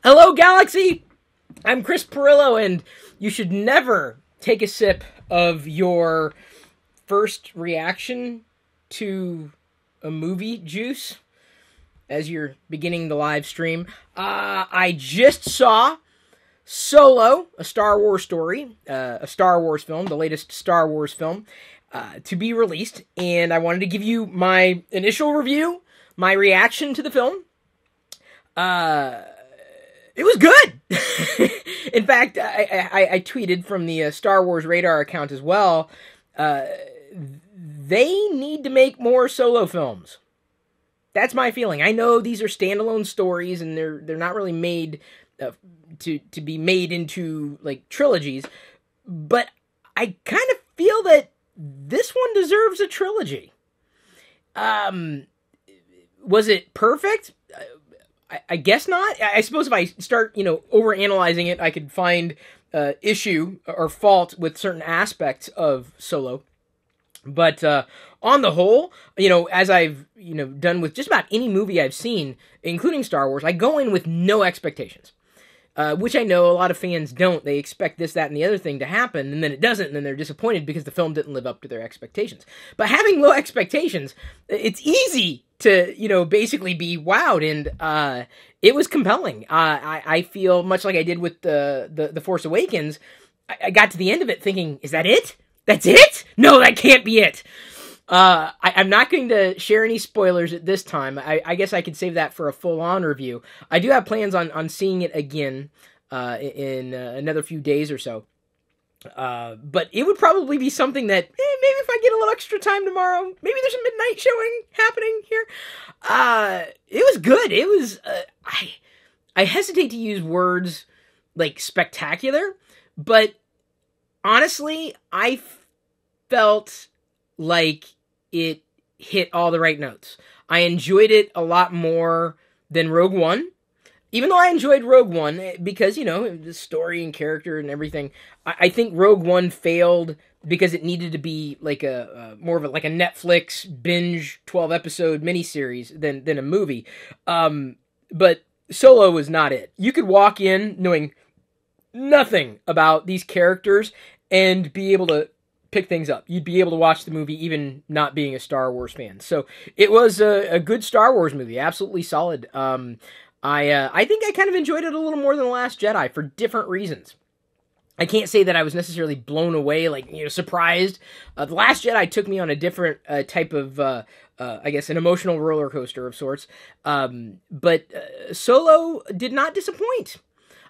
Hello, Galaxy! I'm Chris Pirillo, and you should never take a sip of your first reaction to a movie juice as you're beginning the live stream. I just saw Solo, a Star Wars story, a Star Wars film, the latest Star Wars film, to be released, and I wanted to give you my initial review, my reaction to the film. It was good. In fact, I tweeted from the Star Wars Radar account as well. They need to make more Solo films. That's my feeling. I know these are standalone stories, and they're not really made to be made into like trilogies. But I kind of feel that this one deserves a trilogy. Was it perfect? I guess not. I suppose if I start, overanalyzing it, I could find issue or fault with certain aspects of Solo. But on the whole, as I've, done with just about any movie I've seen, including Star Wars, I go in with no expectations. Which I know a lot of fans don't. They expect this, that, and the other thing to happen, and then it doesn't, and then they're disappointed because the film didn't live up to their expectations. But having low expectations, it's easy to, basically be wowed, and it was compelling. I feel much like I did with the Force Awakens. I got to the end of it thinking, is that it? That's it? No, that can't be it. I'm not going to share any spoilers at this time. I guess I could save that for a full-on review. I do have plans on seeing it again in another few days or so. But it would probably be something that, maybe if I get a little extra time tomorrow, maybe there's a midnight showing happening here. It was good. It was, I hesitate to use words like spectacular, but honestly, I felt like it hit all the right notes. I enjoyed it a lot more than Rogue One. Even though I enjoyed Rogue One, because, the story and character and everything, I think Rogue One failed because it needed to be like more of a Netflix binge 12-episode miniseries than a movie. But Solo was not it. You could walk in knowing nothing about these characters and be able to pick things up. You'd be able to watch the movie even not being a Star Wars fan. So it was a good Star Wars movie. Absolutely solid. I think I kind of enjoyed it a little more than The Last Jedi for different reasons. I can't say that I was necessarily blown away, surprised. The Last Jedi took me on a different type of, I guess, an emotional roller coaster of sorts. But Solo did not disappoint.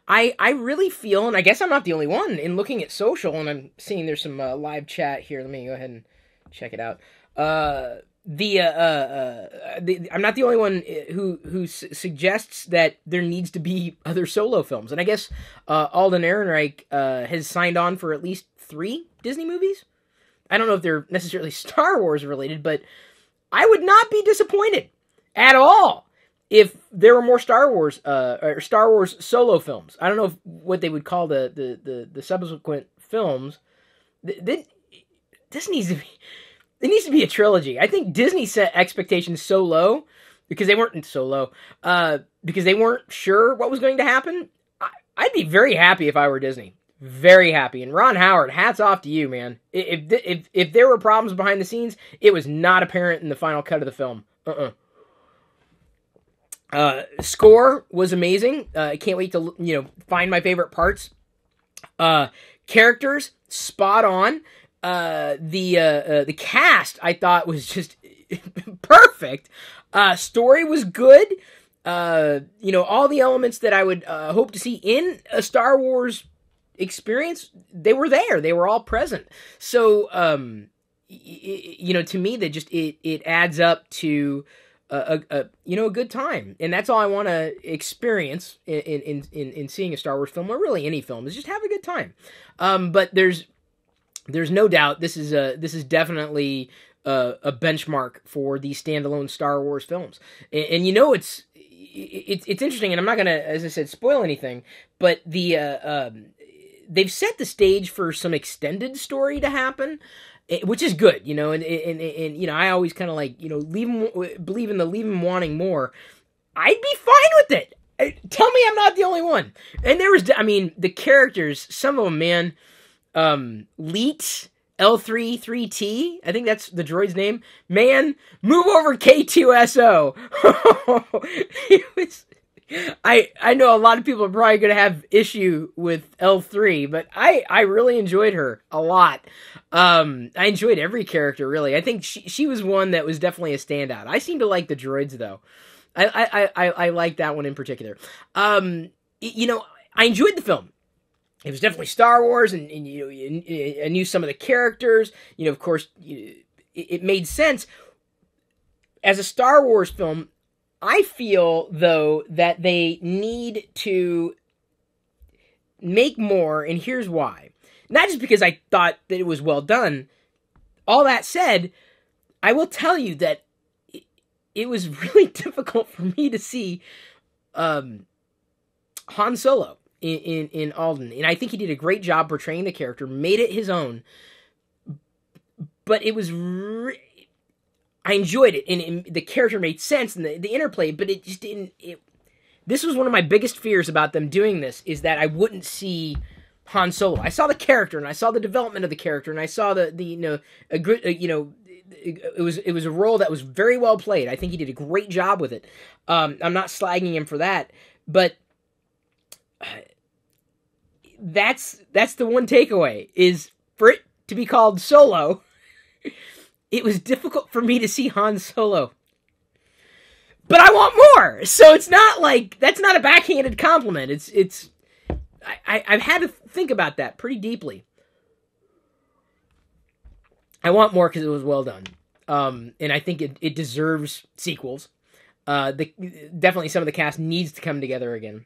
I really feel, and I guess I'm not the only one, in looking at social, and I'm seeing there's some live chat here. Let me go ahead and check it out. I'm not the only one who suggests that there needs to be other Solo films, and I guess Alden Ehrenreich has signed on for at least 3 Disney movies. I don't know if they're necessarily Star Wars related, but I would not be disappointed at all if there were more Star Wars or Star Wars Solo films. I don't know what they would call the subsequent films. This needs to be. It needs to be a trilogy. I think Disney set expectations so low because they weren't because they weren't sure what was going to happen. I'd be very happy if I were Disney. Very happy. And Ron Howard, hats off to you, man. If there were problems behind the scenes, it was not apparent in the final cut of the film. Score was amazing. I can't wait to find my favorite parts. Characters spot on. The cast I thought was just perfect. Story was good. All the elements that I would hope to see in a Star Wars experience, they were there. They were all present. So, to me, it adds up to a good time, and that's all I want to experience in seeing a Star Wars film, or really any film, is just have a good time. But there's no doubt this is definitely a benchmark for these standalone Star Wars films, and it's interesting, and I'm not gonna, as I said, spoil anything, but they've set the stage for some extended story to happen, which is good, and I always kind of believe in the leave them wanting more. I'd be fine with it. Tell me I'm not the only one. And there was, I mean, the characters, some of them, man. Leet L33T, I think that's the droid's name. Man, move over K2SO. It was, I know a lot of people are probably going to have issue with L3, but I really enjoyed her a lot. I enjoyed every character, really. I think she was one that was definitely a standout. I seem to like the droids, though. I like that one in particular. You know, I enjoyed the film. It was definitely Star Wars, and you know, I knew some of the characters. You know, of course, it made sense. As a Star Wars film, I feel, though, that they need to make more, and here's why. Not just because I thought that it was well done. All that said, I will tell you that it was really difficult for me to see Han Solo in Alden, and I think he did a great job portraying the character, made it his own. But it was, I enjoyed it, and the character made sense, and the interplay. But it just didn't. This was one of my biggest fears about them doing this, is that I wouldn't see Han Solo. I saw the character, and I saw the development of the character, and I saw the you know, a good it was a role that was very well played. I think he did a great job with it. I'm not slagging him for that, but that's the one takeaway, is for it to be called Solo. It was difficult for me to see Han Solo, but I want more. So it's not like, that's not a backhanded compliment. I've had to think about that pretty deeply. I want more because it was well done. And I think it deserves sequels. Definitely some of the cast needs to come together again.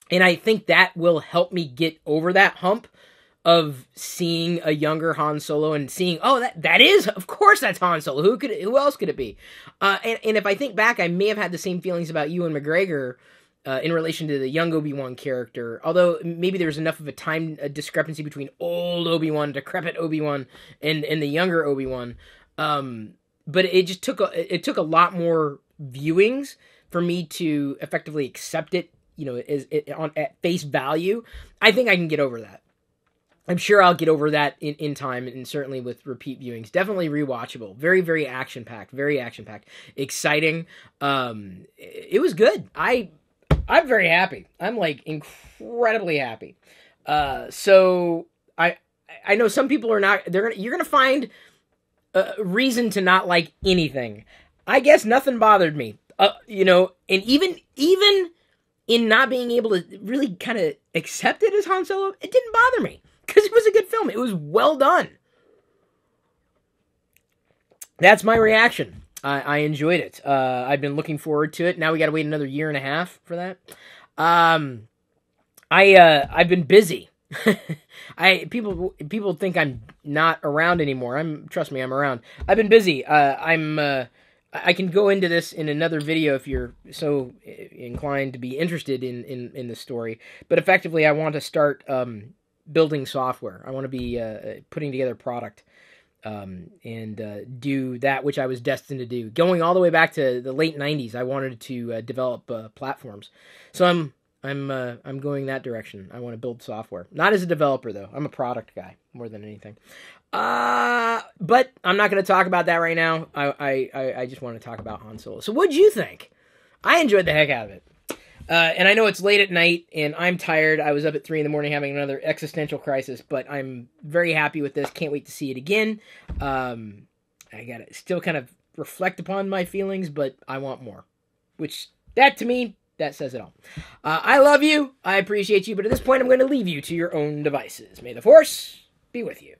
And I think that will help me get over that hump of seeing a younger Han Solo and seeing, oh, that is, of course that's Han Solo. Who else could it be? And if I think back, I may have had the same feelings about Ewan McGregor in relation to the young Obi-Wan character. Although maybe there's enough of a discrepancy between old Obi-Wan, decrepit Obi-Wan, and the younger Obi-Wan. But it just took a lot more viewings for me to effectively accept it, you know, at face value. I think I can get over that. I'm sure I'll get over that in time, and certainly with repeat viewings. Definitely rewatchable. Very, very action-packed. Very action-packed. Exciting. It was good. I'm very happy. I'm like incredibly happy. So I know some people are not. You're gonna find a reason to not like anything. I guess nothing bothered me. You know, and even in not being able to really kind of accept it as Han Solo, it didn't bother me because it was a good film. It was well done. That's my reaction. I enjoyed it. I've been looking forward to it. Now we got to wait another year and a half for that. I've been busy. People think I'm not around anymore. Trust me, I'm around. I've been busy. I can go into this in another video if you're so inclined to be interested in the story. But effectively, I want to start building software. I want to be putting together a product. And do that which I was destined to do. Going all the way back to the late 90s, I wanted to develop platforms. So I'm going that direction. I want to build software. Not as a developer, though. I'm a product guy more than anything. But I'm not going to talk about that right now. I just want to talk about Han Solo. So what'd you think? I enjoyed the heck out of it. And I know it's late at night, and I'm tired. I was up at 3 a.m. having another existential crisis, but I'm very happy with this. Can't wait to see it again. I got to still kind of reflect upon my feelings, but I want more. Which, that to me, that says it all. I love you. I appreciate you, but at this point, I'm going to leave you to your own devices. May the Force be with you.